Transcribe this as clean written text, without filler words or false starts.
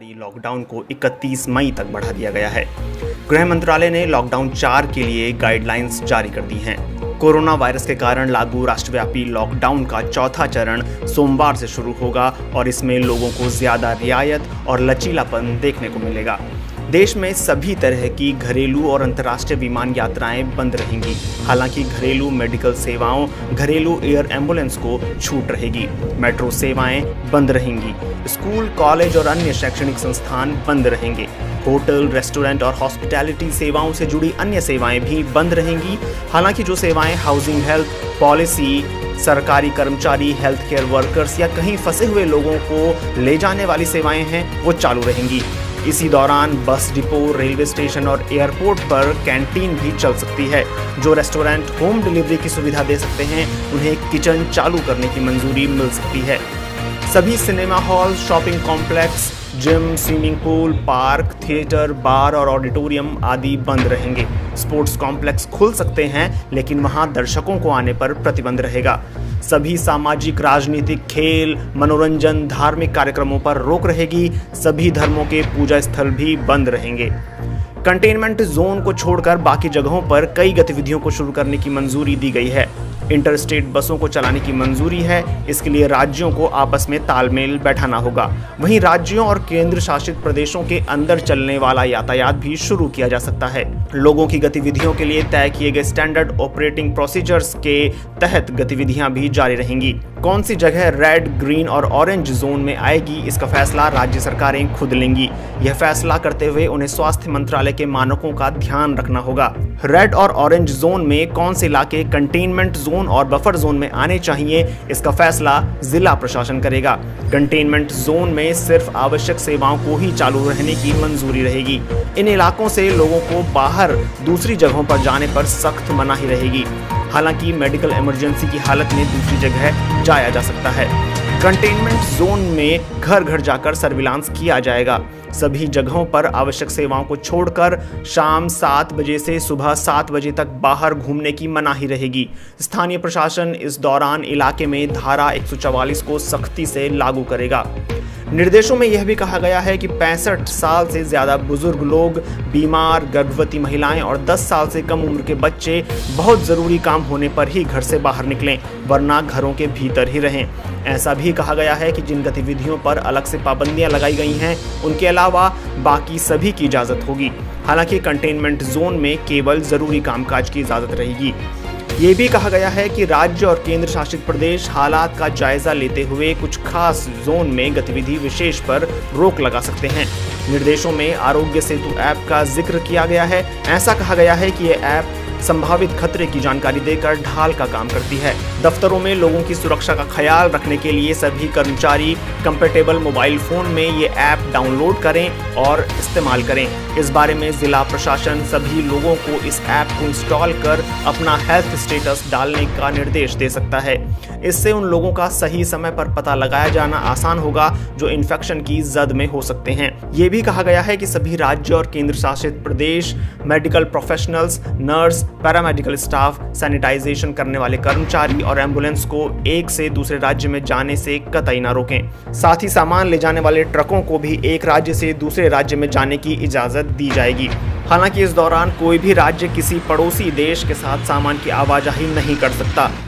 जारी लॉकडाउन को 31 मई तक बढ़ा दिया गया है। गृह मंत्रालय ने लॉकडाउन 4 के लिए गाइडलाइंस जारी कर दी हैं। कोरोना वायरस के कारण लागू राष्ट्रव्यापी लॉकडाउन का चौथा चरण सोमवार से शुरू होगा और इसमें लोगों को ज्यादा रियायत और लचीलापन देखने को मिलेगा। देश में सभी तरह की घरेलू और अंतर्राष्ट्रीय विमान यात्राएं बंद रहेंगी। हालांकि घरेलू मेडिकल सेवाओं, घरेलू एयर एम्बुलेंस को छूट रहेगी। मेट्रो सेवाएं बंद रहेंगी। स्कूल, कॉलेज और अन्य शैक्षणिक संस्थान बंद रहेंगे। होटल, रेस्टोरेंट और हॉस्पिटैलिटी सेवाओं से जुड़ी अन्य सेवाएं भी बंद रहेंगी। हालांकि जो सेवाएं हाउसिंग हेल्थ पॉलिसी, सरकारी कर्मचारी, हेल्थ केयर वर्कर्स या कहीं फंसे हुए लोगों को ले जाने वाली सेवाएं हैं, वो चालू रहेंगी। इसी दौरान बस डिपो, रेलवे स्टेशन और एयरपोर्ट पर कैंटीन भी चल सकती है। जो रेस्टोरेंट होम डिलीवरी की सुविधा दे सकते हैं, उन्हें किचन चालू करने की मंजूरी मिल सकती है। सभी cinema hall, shopping complex, gym, swimming pool, park, theatre, bar और ऑडिटोरियम आदि बंद रहेंगे। स्पोर्ट्स कॉम्प्लेक्स खुल सकते हैं, लेकिन वहां दर्शकों को आने पर प्रतिबंध रहेगा। सभी सामाजिक, राजनीतिक, खेल, मनोरंजन, धार्मिक कार्यक्रमों पर रोक रहेगी। सभी धर्मों के पूजा स्थल भी बंद रहेंगे। कंटेनमेंट जोन को छोड़कर बाकी जगहों पर कई गतिविधियों को शुरू करने की मंजूरी दी गई है। इंटरस्टेट बसों को चलाने की मंजूरी है। इसके लिए राज्यों को आपस में तालमेल बैठाना होगा। वहीं राज्यों और केंद्र शासित प्रदेशों के अंदर चलने वाला यातायात भी शुरू किया जा सकता है। लोगों की गतिविधियों के लिए तय किए गए स्टैंडर्ड ऑपरेटिंग प्रोसीजर्स के तहत गतिविधियां भी जारी रहेंगी। कौन सी जगह रेड, ग्रीन और ऑरेंज जोन में आएगी, इसका फैसला राज्य सरकारें खुद लेंगी। यह फैसला करते हुए उन्हें स्वास्थ्य मंत्रालय के मानकों का ध्यान रखना होगा। रेड और ऑरेंज जोन में कौन से इलाके कंटेनमेंट जोन और बफर जोन में आने चाहिए, इसका फैसला जिला प्रशासन करेगा। कंटेनमेंट जोन में सिर्फ आवश्यक सेवाओं को ही चालू रहने की मंजूरी रहेगी। इन इलाकों से लोगों को बाहर दूसरी जगहों पर जाने पर सख्त मनाही रहेगी। हालांकि मेडिकल इमरजेंसी की हालत में दूसरी जगह जाया जा सकता है। कंटेनमेंट जोन में घर घर जाकर सर्विलांस किया जाएगा। सभी जगहों पर आवश्यक सेवाओं को छोड़कर शाम 7 बजे से सुबह 7 बजे तक बाहर घूमने की मनाही रहेगी। स्थानीय प्रशासन इस दौरान इलाके में धारा 144 को सख्ती से लागू करेगा। निर्देशों में यह भी कहा गया है कि 65 साल से ज्यादा बुजुर्ग लोग, बीमार, गर्भवती महिलाएं और 10 साल से कम उम्र के बच्चे बहुत जरूरी काम होने पर ही घर से बाहर निकलें, वरना घरों के भीतर ही रहें। ऐसा भी कहा गया है कि जिन गतिविधियों पर अलग से पाबंदियां लगाई गई हैं, उनके अलावा बाकी सभी की इजाजत होगी। हालांकि कंटेनमेंट जोन में केवल जरूरी कामकाज की इजाजत रहेगी। ये भी कहा गया है कि राज्य और केंद्र शासित प्रदेश हालात का जायजा लेते हुए कुछ खास जोन में गतिविधि विशेष पर रोक लगा सकते हैं। निर्देशों में आरोग्य सेतु ऐप का जिक्र किया गया है। ऐसा कहा गया है कि ये ऐप संभावित खतरे की जानकारी देकर ढाल का काम करती है। दफ्तरों में लोगों की सुरक्षा का ख्याल रखने के लिए सभी कर्मचारी कंपैटिबल मोबाइल फोन में ये ऐप डाउनलोड करें और इस्तेमाल करें। इस बारे में जिला प्रशासन सभी लोगों को इस ऐप को इंस्टॉल कर अपना हेल्थ स्टेटस डालने का निर्देश दे सकता है। इससे उन लोगों का सही समय पर पता लगाया जाना आसान होगा जो इन्फेक्शन की जद में हो सकते हैं। ये भी कहा गया है कि सभी राज्य और केंद्र शासित प्रदेश medical professionals, nurse, paramedical staff, sanitization करने वाले कर्मचारी और एम्बुलेंस को एक से दूसरे राज्य में जाने से कतई न रोकें। साथ ही सामान ले जाने वाले ट्रकों को भी एक राज्य से दूसरे राज्य में जाने की इजाजत दी जाएगी। हालांकि इस दौरान कोई भी राज्य किसी पड़ोसी देश के साथ सामान की आवाजाही नहीं कर सकता।